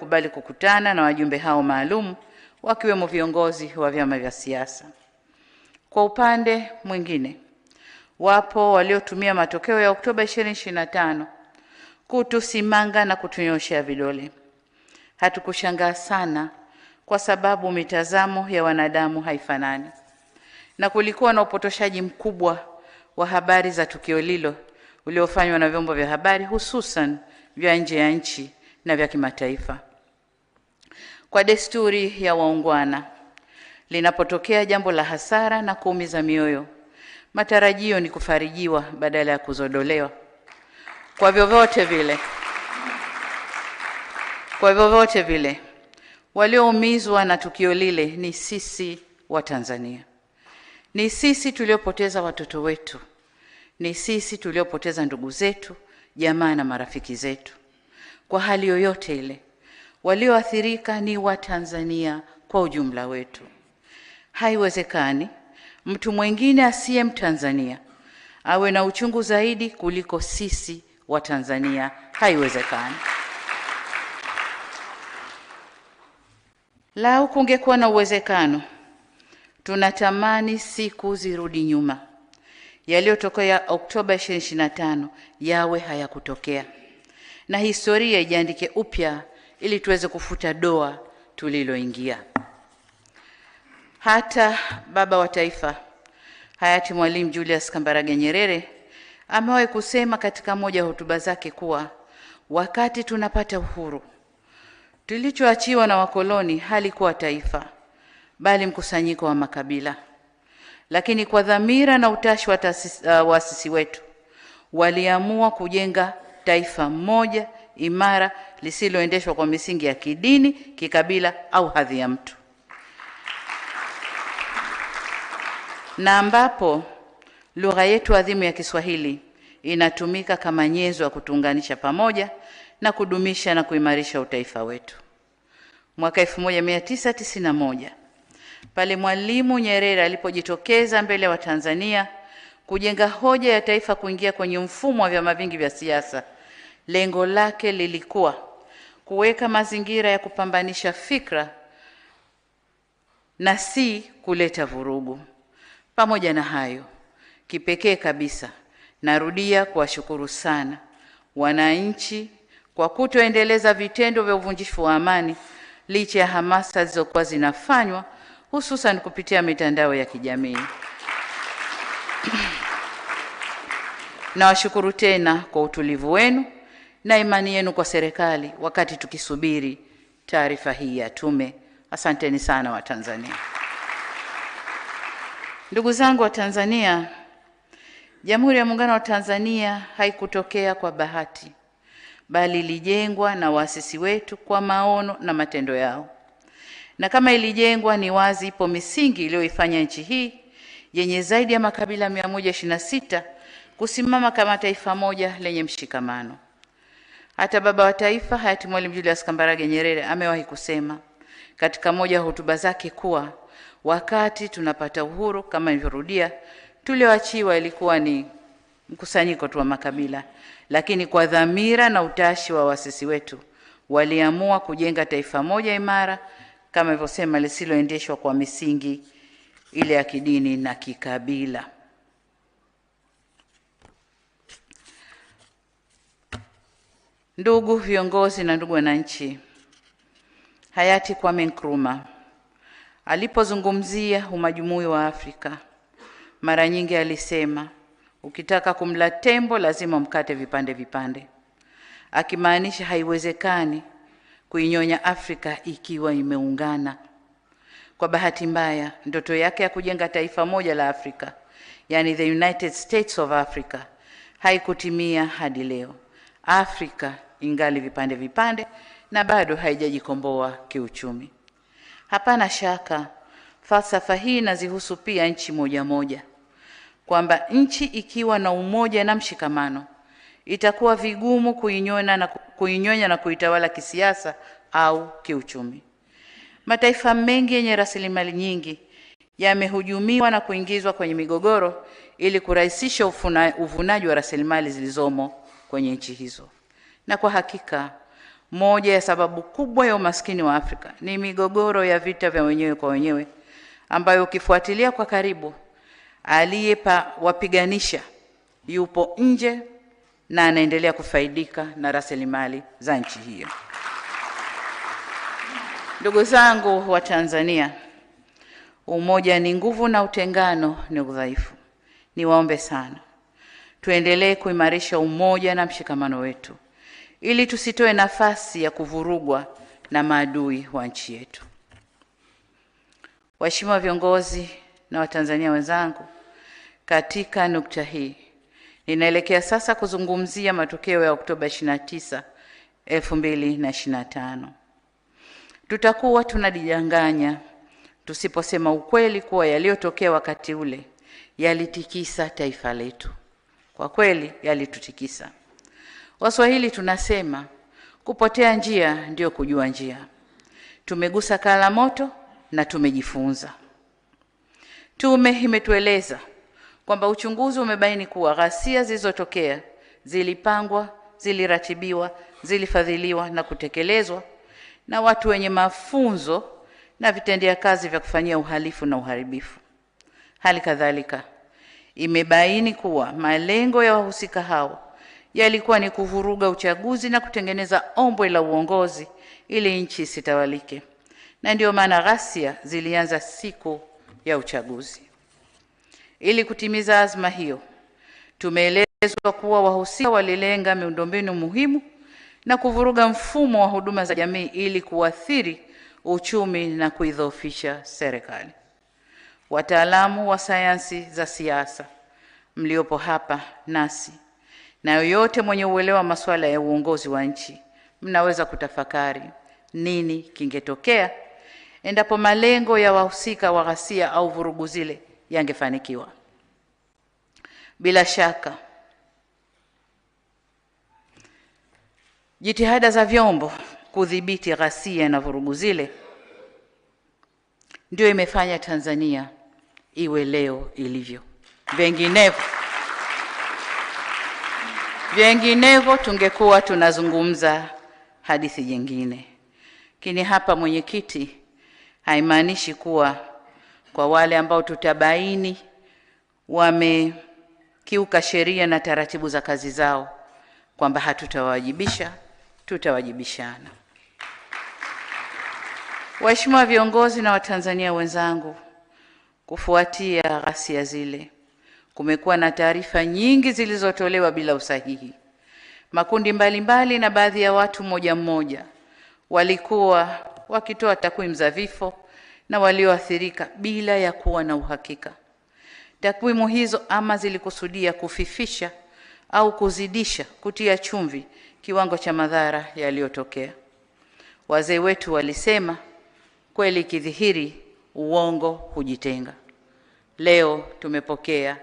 waliokubali kukutana na wajumbe hao maalum wakiwemo viongozi wa vyama vya siasa. Kwa upande mwingine, wapo waliotumia matokeo ya Oktoba 2025 kutusimanga na kutunyoshea vidole. Hatukushangaa sana kwa sababu mitazamo ya wanadamu haifanani, na kulikuwa na upotoshaji mkubwa wa habari za tukio lilo uliofanywa na vyombo vya habari, hususan vya nje ya nchi na vya kimataifa. Kwa desturi ya waungwana, linapotokea jambo la hasara na kuumiza mioyo, matarajio ni kufarijiwa badala ya kuzodolewa. Kwa vyovyote vile, walioumizwa na tukio lile ni sisi wa Tanzania. Ni sisi tuliopoteza watoto wetu. Ni sisi tuliopoteza ndugu zetu, jamaa na marafiki zetu. Kwa hali yoyote ile, walioathirika ni wa Tanzania kwa ujumla wetu. Haiwezekani mtu mwingine asiye Mtanzania awe na uchungu zaidi kuliko sisi wa Tanzania. Haiwezekani. Lau kungekuwa na uwezekano, tunatamani siku zirudi nyuma. Yaliyotokea Oktoba 2025 yawe hayakutokea, na historia ijiandike upya ili tuweze kufuta doa tuliloingia. Hata baba wa taifa hayati Mwalimu Julius Kambarage Nyerere amewahi kusema katika moja ya hotuba zake kuwa wakati tunapata uhuru, tulichoachiwa na wakoloni halikuwa taifa, bali mkusanyiko wa makabila. Lakini kwa dhamira na utashi wa waasisi wetu, waliamua kujenga taifa moja imara lisiloendeshwa kwa misingi ya kidini, kikabila au hadhi ya mtu, na ambapo lugha yetu adhimu ya Kiswahili inatumika kama nyenzo ya kutuunganisha pamoja na kudumisha na kuimarisha utaifa wetu. Mwaka 1991 pale Mwalimu Nyerere alipojitokeza mbele wa Tanzania kujenga hoja ya taifa kuingia kwenye mfumo wa vyama vingi vya siasa, lengo lake lilikuwa kuweka mazingira ya kupambanisha fikra na si kuleta vurugu. Pamoja na hayo, kipekee kabisa narudia kuwashukuru sana wananchi kwa kutoendeleza vitendo vya uvunjifu wa amani licha ya hamasa zilizokuwa zinafanywa, hususan kupitia mitandao ya kijamii. Nawashukuru tena kwa utulivu wenu na imani yenu kwa serikali wakati tukisubiri taarifa hii ya tume. Asanteni sana wa Tanzania. Ndugu zangu wa Tanzania, Jamhuri ya Muungano wa Tanzania haikutokea kwa bahati, bali ilijengwa na waasisi wetu kwa maono na matendo yao. Na kama ilijengwa, ni wazi ipo misingi iliyoifanya nchi hii yenye zaidi ya makabila 126 kusimama kama taifa moja lenye mshikamano. Hata baba wa taifa hayati Mwalimu Julius Kambarage Nyerere amewahi kusema katika moja ya hotuba zake kuwa wakati tunapata uhuru, kama nilivyorudia, tulioachiwa ilikuwa ni mkusanyiko tu wa makabila, lakini kwa dhamira na utashi wa waasisi wetu waliamua kujenga taifa moja imara, kama nilivyosema, lisiloendeshwa kwa misingi ile ya kidini na kikabila. Ndugu viongozi na ndugu wananchi, hayati Kwame Nkrumah alipozungumzia umajumui wa Afrika, mara nyingi alisema, ukitaka kumla tembo lazima mkate vipande vipande, akimaanisha haiwezekani kuinyonya Afrika ikiwa imeungana. Kwa bahati mbaya, ndoto yake ya kujenga taifa moja la Afrika, yani the United States of Africa, haikutimia hadi leo. Afrika ingali vipande vipande na bado haijajikomboa kiuchumi. Hapana shaka falsafa hii inazihusu pia nchi moja moja, kwamba nchi ikiwa na umoja na mshikamano itakuwa vigumu kuinyonya na kuitawala kisiasa au kiuchumi. Mataifa mengi yenye rasilimali nyingi yamehujumiwa na kuingizwa kwenye migogoro ili kurahisisha uvunaji wa rasilimali zilizomo kwenye nchi hizo. Na kwa hakika moja ya sababu kubwa ya umaskini wa Afrika ni migogoro ya vita vya wenyewe kwa wenyewe, ambayo ukifuatilia kwa karibu, wapiganisha yupo nje na anaendelea kufaidika na rasilimali za nchi hiyo. Ndugu zangu wa Tanzania, umoja ni nguvu na utengano ni udhaifu. Niwaombe sana tuendelee kuimarisha umoja na mshikamano wetu ili tusitoe nafasi ya kuvurugwa na maadui wa nchi yetu. Waheshimiwa viongozi na Watanzania wenzangu, katika nukta hii ninaelekea sasa kuzungumzia matokeo ya Oktoba 29, 2025. Tutakuwa tunajidanganya tusiposema ukweli kuwa yaliyotokea wakati ule yalitikisa taifa letu. Kwa kweli yalitutikisa. Waswahili tunasema kupotea njia ndio kujua njia. Tumegusa kala moto na tumejifunza. Tume imetueleza kwamba uchunguzi umebaini kuwa ghasia zilizotokea zilipangwa, ziliratibiwa, zilifadhiliwa na kutekelezwa na watu wenye mafunzo na vitendea kazi vya kufanyia uhalifu na uharibifu. Hali kadhalika imebaini kuwa malengo ya wahusika hao yalikuwa ni kuvuruga uchaguzi na kutengeneza ombwe la uongozi ili nchi isitawalike. Na ndio maana ghasia zilianza siku ya uchaguzi. Ili kutimiza azma hiyo, tumeelezwa kuwa wahusika walilenga miundombinu muhimu na kuvuruga mfumo wa huduma za jamii ili kuathiri uchumi na kuidhoofisha serikali. Wataalamu wa sayansi za siasa mliopo hapa nasi na yoyote mwenye uelewa masuala ya uongozi wa nchi, mnaweza kutafakari nini kingetokea endapo malengo ya wahusika wa ghasia au vurugu zile yangefanikiwa. Bila shaka jitihada za vyombo kudhibiti ghasia na vurugu zile ndio imefanya Tanzania iwe leo ilivyo. Vinginevyo tungekuwa tunazungumza hadithi nyingine. Lakini hapa mwenyekiti, haimaanishi kuwa kwa wale ambao tutabaini wamekiuka sheria na taratibu za kazi zao kwamba hatutawajibisha, tutawajibishana. Waheshimiwa viongozi na Watanzania wenzangu, kufuatia ghasia zile, kumekuwa na taarifa nyingi zilizotolewa bila usahihi. Makundi mbalimbali na baadhi ya watu mmoja walikuwa wakitoa takwimu za vifo na walioathirika bila ya kuwa na uhakika. Takwimu hizo ama zilikusudia kufifisha au kuzidisha, kutia chumvi kiwango cha madhara yaliyotokea. Wazee wetu walisema, kweli kidhihiri uongo hujitenga. Leo tumepokea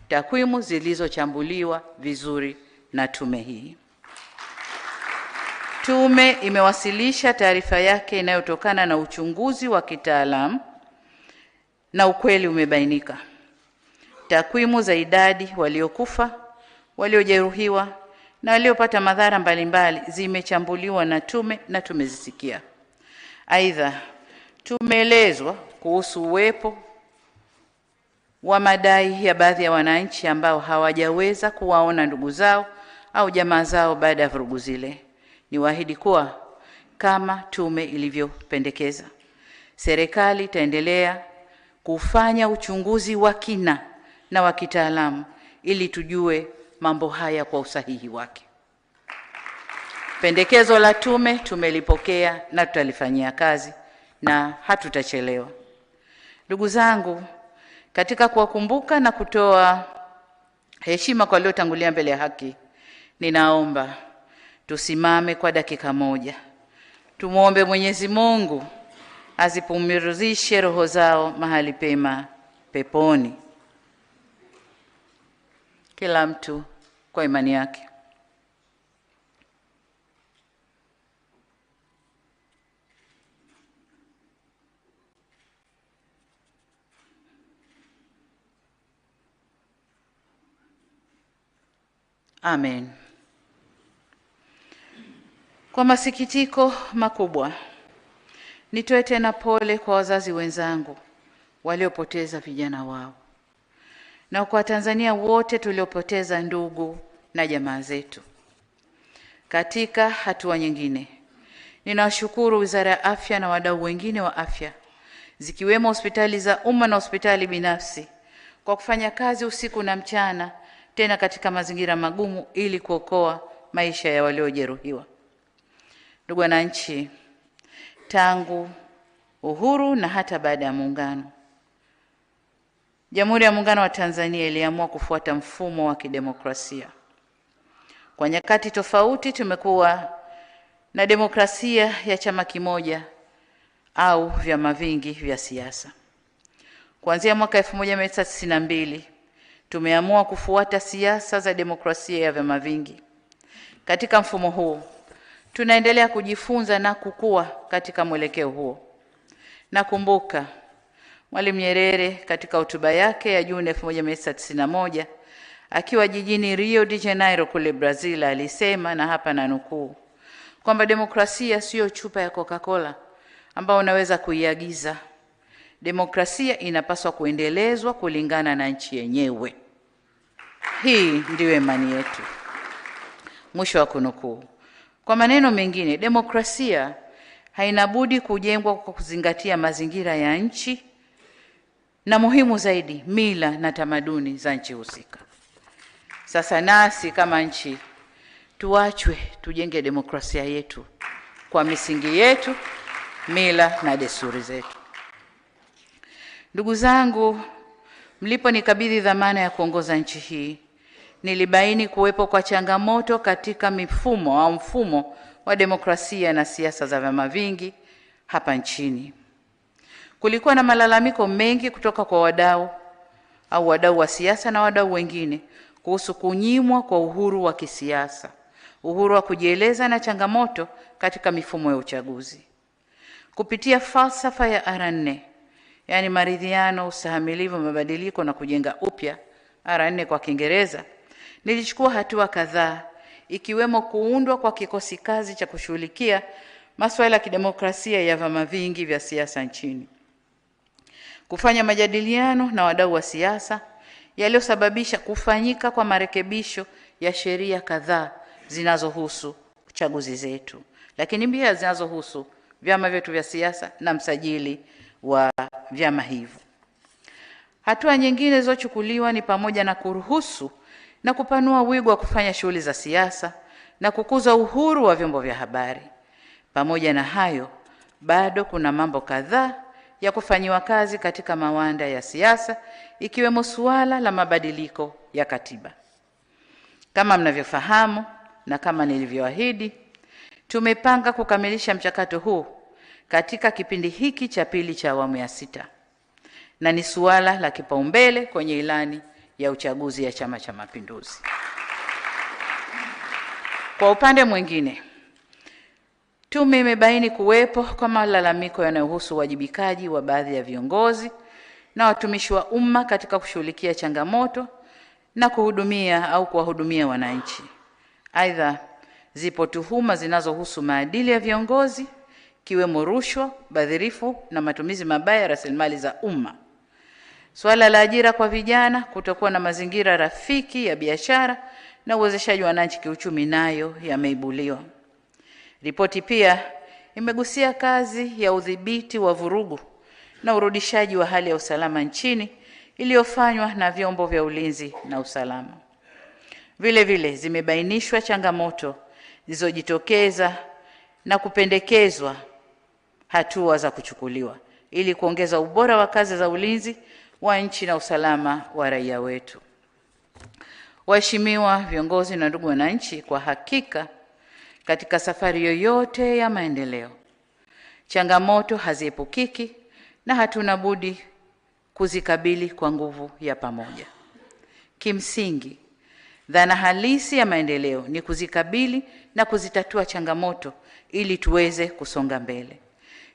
takwimu zilizochambuliwa vizuri na tume hii. Tume imewasilisha taarifa yake inayotokana na uchunguzi wa kitaalamu na ukweli umebainika. Takwimu za idadi waliokufa, waliojeruhiwa na waliopata madhara mbalimbali zimechambuliwa na tume na tumezisikia. Aidha, tumeelezwa kuhusu uwepo wa madai ya baadhi ya wananchi ambao hawajaweza kuwaona ndugu zao au jamaa zao baada ya vurugu zile. Niwaahidi kuwa kama tume ilivyopendekeza, serikali itaendelea kufanya uchunguzi wa kina na wa kitaalamu ili tujue mambo haya kwa usahihi wake. Pendekezo la tume tumelipokea na tutalifanyia kazi na hatutachelewa. Ndugu zangu, katika kuwakumbuka na kutoa heshima kwa waliotangulia mbele ya haki, ninaomba tusimame kwa dakika moja. Tumuombe Mwenyezi Mungu azipumzishe roho zao mahali pema peponi. Kila mtu kwa imani yake. Amen. Kwa masikitiko makubwa, nitoe tena pole kwa wazazi wenzangu waliopoteza vijana wao na kwa Tanzania wote tuliopoteza ndugu na jamaa zetu. Katika hatua nyingine, ninawashukuru Wizara ya Afya na wadau wengine wa afya zikiwemo hospitali za umma na hospitali binafsi kwa kufanya kazi usiku na mchana, tena katika mazingira magumu ili kuokoa maisha ya waliojeruhiwa. Ndugu wananchi, tangu uhuru na hata baada ya muungano, Jamhuri ya Muungano wa Tanzania iliamua kufuata mfumo wa kidemokrasia. Kwa nyakati tofauti tumekuwa na demokrasia ya chama kimoja au vyama vingi vya siasa. Kuanzia mwaka 1992 tumeamua kufuata siasa za demokrasia ya vyama vingi. Katika mfumo huu tunaendelea kujifunza na kukua katika mwelekeo huo. Nakumbuka Mwalimu Nyerere katika hotuba yake ya Juni 1991 akiwa jijini Rio de Janeiro kule Brazil alisema, na hapa nanukuu, kwamba demokrasia sio chupa ya Coca-Cola ambao unaweza kuiagiza. Demokrasia inapaswa kuendelezwa kulingana na nchi yenyewe. Hii ndiyo imani yetu. Mwisho wa kunukuu. Kwa maneno mengine, demokrasia haina budi kujengwa kwa kuzingatia mazingira ya nchi na muhimu zaidi, mila na tamaduni za nchi husika. Sasa nasi kama nchi tuachwe tujenge demokrasia yetu kwa misingi yetu, mila na desturi zetu. Ndugu zangu, mliponikabidhi dhamana ya kuongoza nchi hii, nilibaini kuwepo kwa changamoto katika mfumo wa demokrasia na siasa za vyama vingi hapa nchini. Kulikuwa na malalamiko mengi kutoka kwa wadau wa siasa na wadau wengine kuhusu kunyimwa kwa uhuru wa kisiasa, uhuru wa kujieleza na changamoto katika mifumo ya uchaguzi. Kupitia falsafa ya R4, yani maridhiano, ustahimilivu, mabadiliko na kujenga upya, R4 kwa Kiingereza, nilichukua hatua kadhaa ikiwemo kuundwa kwa kikosi kazi cha kushughulikia masuala ya kidemokrasia ya vyama vingi vya siasa nchini, kufanya majadiliano na wadau wa siasa yaliyosababisha kufanyika kwa marekebisho ya sheria kadhaa zinazohusu chaguzi zetu, lakini pia zinazohusu vyama vyetu vya siasa na msajili wa vyama hivyo. Hatua nyingine zilizochukuliwa ni pamoja na kuruhusu na kupanua wigo wa kufanya shughuli za siasa na kukuza uhuru wa vyombo vya habari. Pamoja na hayo, bado kuna mambo kadhaa ya kufanyiwa kazi katika mawanda ya siasa, ikiwemo suala la mabadiliko ya katiba. Kama mnavyofahamu na kama nilivyoahidi, tumepanga kukamilisha mchakato huu katika kipindi hiki cha pili cha awamu ya 6, na ni suala la kipaumbele kwenye ilani ya uchaguzi ya Chama cha Mapinduzi. Kwa upande mwingine, tume imebaini kuwepo kwa malalamiko yanayohusu uwajibikaji wa baadhi ya viongozi na watumishi wa umma katika kushughulikia changamoto na kuwahudumia wananchi. Aidha, zipo tuhuma zinazohusu maadili ya viongozi, kiwemo rushwa, ubadhirifu na matumizi mabaya ya rasilimali za umma. Swala la ajira kwa vijana, kutokuwa na mazingira rafiki ya biashara na uwezeshaji wa wananchi kiuchumi nayo yameibuliwa. Ripoti pia imegusia kazi ya udhibiti wa vurugu na urudishaji wa hali ya usalama nchini iliyofanywa na vyombo vya ulinzi na usalama. Vile vile zimebainishwa changamoto zilizojitokeza na kupendekezwa hatua za kuchukuliwa ili kuongeza ubora wa kazi za ulinzi wa nchi na usalama wa raia wetu. Waheshimiwa viongozi na ndugu wananchi, kwa hakika katika safari yoyote ya maendeleo, changamoto haziepukiki na hatuna budi kuzikabili kwa nguvu ya pamoja. Kimsingi, dhana halisi ya maendeleo ni kuzikabili na kuzitatua changamoto ili tuweze kusonga mbele.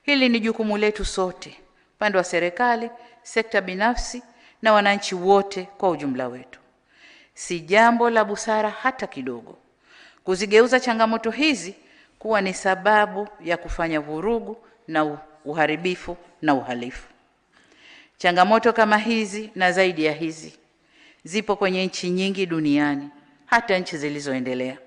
Hili ni jukumu letu sote, upande wa serikali, sekta binafsi na wananchi wote kwa ujumla wetu. Si jambo la busara hata kidogo kuzigeuza changamoto hizi kuwa ni sababu ya kufanya vurugu na uharibifu na uhalifu. Changamoto kama hizi na zaidi ya hizi zipo kwenye nchi nyingi duniani, hata nchi zilizoendelea.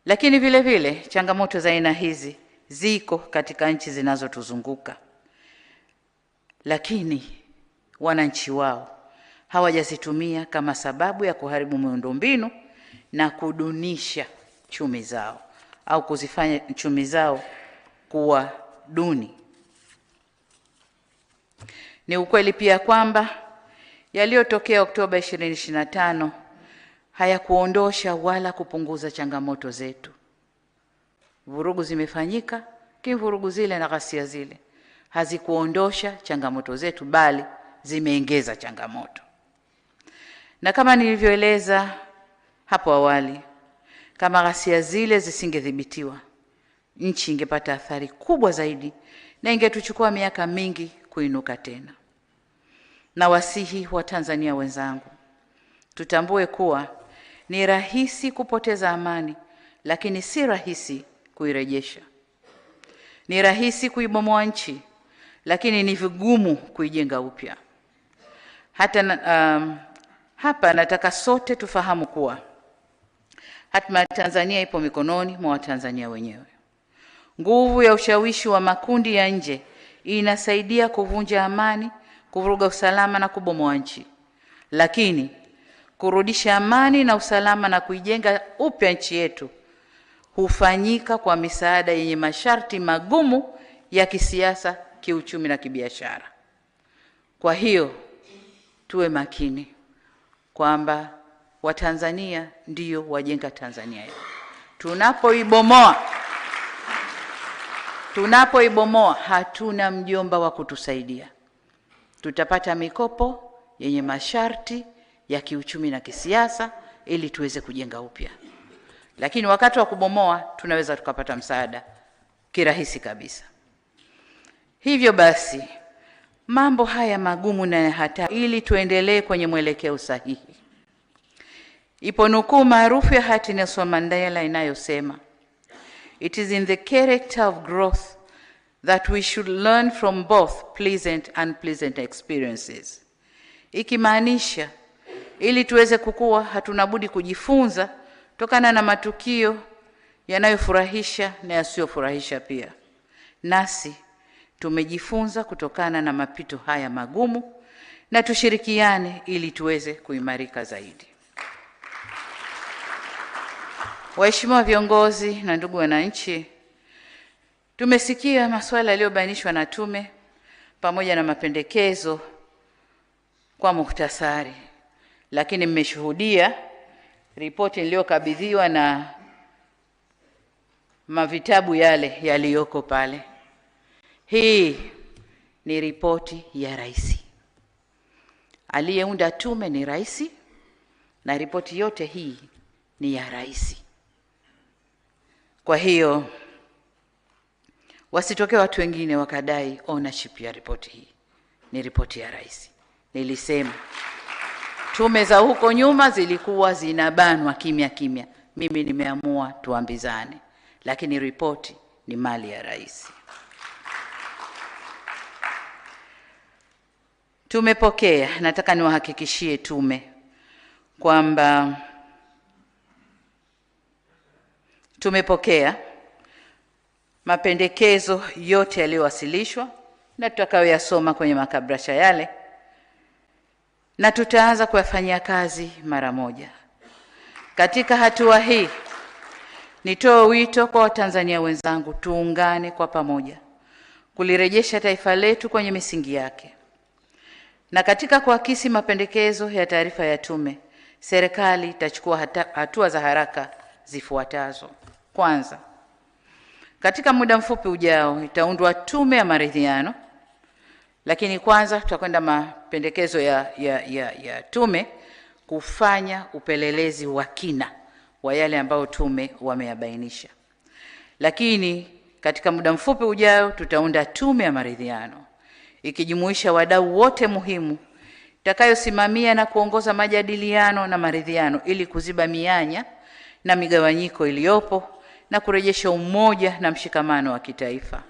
Lakini vile vile changamoto za aina hizi ziko katika nchi zinazotuzunguka, lakini wananchi wao hawajazitumia kama sababu ya kuharibu miundombinu na kudunisha chumi zao au kuzifanya chumi zao kuwa duni. Ni ukweli pia kwamba yaliyotokea Oktoba 2025 hayakuondosha wala kupunguza changamoto zetu. Vurugu zimefanyika, vurugu zile na ghasia zile hazikuondosha changamoto zetu, bali zimeongeza changamoto. Na kama nilivyoeleza hapo awali, kama ghasia zile zisingedhibitiwa, nchi ingepata athari kubwa zaidi na ingetuchukua miaka mingi kuinuka tena. Na wasihi wa Tanzania wenzangu, tutambue kuwa ni rahisi kupoteza amani, lakini si rahisi kuirejesha. Ni rahisi kuibomoa nchi, lakini ni vigumu kuijenga upya. Hapa nataka sote tufahamu kuwa hatima ya Tanzania ipo mikononi mwa Watanzania wenyewe. Nguvu ya ushawishi wa makundi ya nje inasaidia kuvunja amani, kuvuruga usalama na kubomoa nchi. Lakini kurudisha amani na usalama na kuijenga upya nchi yetu hufanyika kwa misaada yenye masharti magumu ya kisiasa, kiuchumi na kibiashara. Kwa hiyo tuwe makini kwamba Watanzania ndio wajenga Tanzania yetu. Tunapoibomoa hatuna mjomba wa kutusaidia. Tutapata mikopo yenye masharti ya kiuchumi na kisiasa ili tuweze kujenga upya. Lakini wakati wa kubomoa tunaweza tukapata msaada kirahisi kabisa. Hivyo basi, mambo haya magumu na hatari, ili tuendelee kwenye mwelekeo sahihi. Ipo nukuu maarufu ya hayati Nelson Mandela inayosema, "It is in the character of growth that we should learn from both pleasant and unpleasant experiences." Ikimaanisha ili tuweze kukua hatuna budi kujifunza tokana na matukio yanayofurahisha na yasiyofurahisha pia. Nasi tumejifunza kutokana na mapito haya magumu, na tushirikiane ili tuweze kuimarika zaidi. Waheshimiwa viongozi na ndugu wananchi, tumesikia masuala yaliyobainishwa na tume pamoja na mapendekezo kwa muhtasari, lakini mmeshuhudia ripoti niliyokabidhiwa na mavitabu yale yaliyoko pale. Hii ni ripoti ya rais. Aliyeunda tume ni rais, na ripoti yote hii ni ya rais. Kwa hiyo wasitokee watu wengine wakadai ownership ya ripoti hii. Ni ripoti ya rais. Nilisema tume za huko nyuma zilikuwa zinabanwa kimya kimya. Mimi nimeamua tuambizane, lakini ripoti ni mali ya rais. Tumepokea, nataka niwahakikishie tume kwamba tumepokea mapendekezo yote yaliyowasilishwa na tutakayoyasoma kwenye makabrasha yale, na tutaanza kuyafanyia kazi mara moja. Katika hatua hii nitoe wito kwa Watanzania wenzangu, tuungane kwa pamoja kulirejesha taifa letu kwenye misingi yake. Na katika kuakisi mapendekezo ya taarifa ya tume, serikali itachukua hatua za haraka zifuatazo. Kwanza, katika muda mfupi ujao itaundwa tume ya maridhiano, lakini kwanza tutakwenda mapendekezo ya tume kufanya upelelezi wa kina wa yale ambayo tume wameyabainisha. Lakini katika muda mfupi ujao tutaunda tume ya maridhiano ikijumuisha wadau wote muhimu utakayosimamia na kuongoza majadiliano na maridhiano ili kuziba mianya na migawanyiko iliyopo na kurejesha umoja na mshikamano wa kitaifa.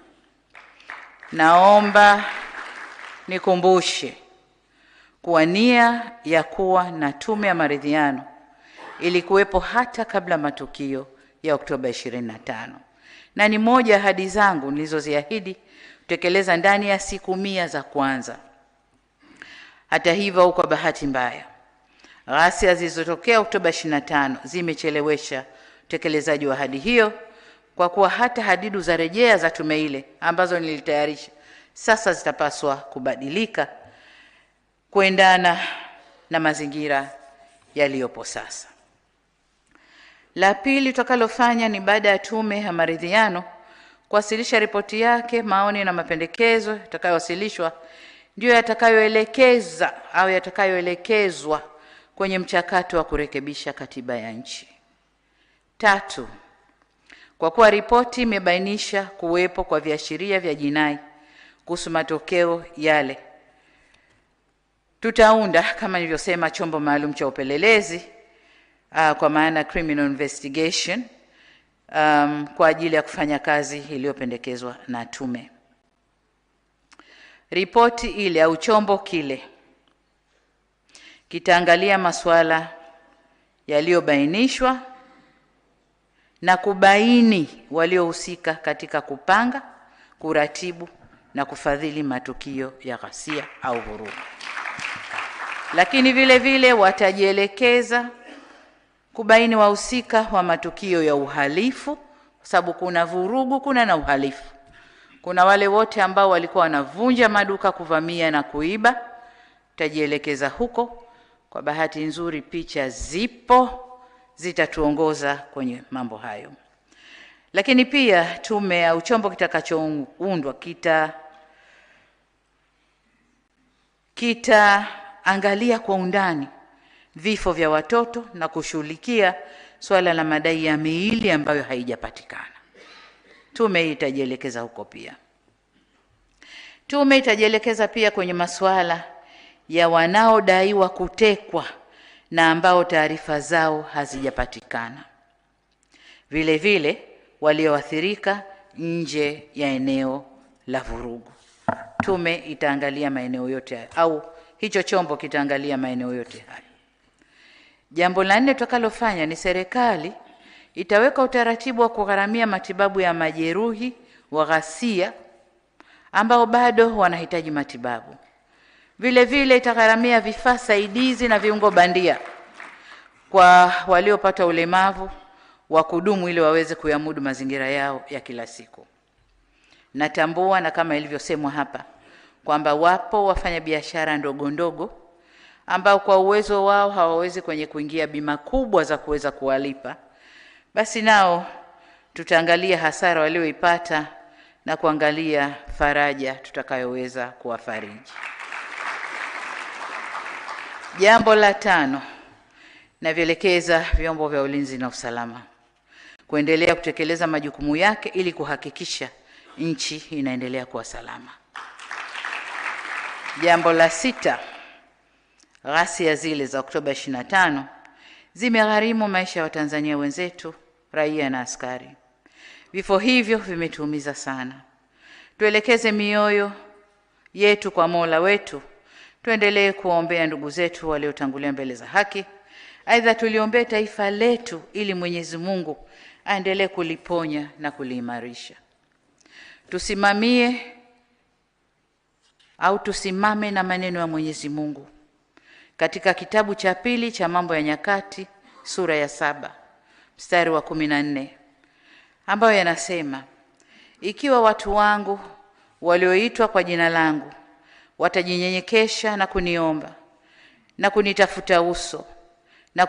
Naomba nikumbushe kuwa nia ya kuwa na tume ya maridhiano ilikuwepo hata kabla matukio ya Oktoba 25, na ni moja ya ahadi zangu nilizoziahidi kutekeleza ndani ya siku 100 za kwanza. Hata hivyo, kwa bahati mbaya, ghasia zilizotokea Oktoba 25 zimechelewesha utekelezaji wa ahadi hiyo, kwa kuwa hata hadidu za rejea za tume ile ambazo nilitayarisha sasa zitapaswa kubadilika kuendana na mazingira yaliyopo sasa. La pili tutakalofanya ni baada ya tume ya maridhiano kuwasilisha ripoti yake, maoni na mapendekezo yatakayowasilishwa ndio yatakayoelekeza au yatakayoelekezwa kwenye mchakato wa kurekebisha katiba ya nchi. Tatu, kwa kuwa ripoti imebainisha kuwepo kwa viashiria vya jinai kuhusu matokeo yale, tutaunda kama nilivyosema chombo maalum cha upelelezi kwa maana criminal investigation kwa ajili ya kufanya kazi iliyopendekezwa na tume. Ripoti ile au chombo kile kitaangalia masuala yaliyobainishwa na kubaini waliohusika katika kupanga, kuratibu na kufadhili matukio ya ghasia au vurugu. Lakini vile vile watajielekeza kubaini wahusika wa matukio ya uhalifu, kwa sababu kuna vurugu, kuna na uhalifu. Kuna wale wote ambao walikuwa wanavunja maduka, kuvamia na kuiba, tutajielekeza huko. Kwa bahati nzuri picha zipo zitatuongoza kwenye mambo hayo. Lakini pia tume au chombo kitakachoundwa kitaangalia kwa undani vifo vya watoto na kushughulikia swala la madai ya miili ambayo haijapatikana. Tume hii itajielekeza huko pia. Tume itajielekeza pia kwenye masuala ya wanaodaiwa kutekwa na ambao taarifa zao hazijapatikana. Vile vile walioathirika nje ya eneo la vurugu. Tume itaangalia maeneo yote au hicho chombo kitaangalia maeneo yote haya. Jambo la 4 tutakalofanya ni serikali itaweka utaratibu wa kugharamia matibabu ya majeruhi wa ghasia ambao bado wanahitaji matibabu. Vile vile itagharamia vifaa saidizi na viungo bandia kwa waliopata ulemavu wa kudumu ili waweze kuyamudu mazingira yao ya kila siku. Natambua na kama ilivyosemwa hapa kwamba wapo wafanyabiashara ndogo ndogo ambao kwa uwezo wao hawawezi kwenye kuingia bima kubwa za kuweza kuwalipa. Basi nao tutaangalia hasara walioipata na kuangalia faraja tutakayoweza kuwafariji. Jambo la 5, navielekeza vyombo vya ulinzi na usalama kuendelea kutekeleza majukumu yake ili kuhakikisha nchi inaendelea kuwa salama. Jambo la 6, ghasia zile za Oktoba 25 zimegharimu maisha ya Watanzania wenzetu, raia na askari. Vifo hivyo vimetuumiza sana. Tuelekeze mioyo yetu kwa Mola wetu. Tuendelee kuombea ndugu zetu waliotangulia mbele za haki. Aidha tuliombee taifa letu ili Mwenyezi Mungu aendelee kuliponya na kuliimarisha. Tusimame na maneno ya Mwenyezi Mungu katika kitabu cha 2 cha Mambo ya Nyakati sura ya 7 mstari wa 14 ambayo yanasema, ikiwa watu wangu walioitwa kwa jina langu watajinyenyekesha na kuniomba na kunitafuta uso na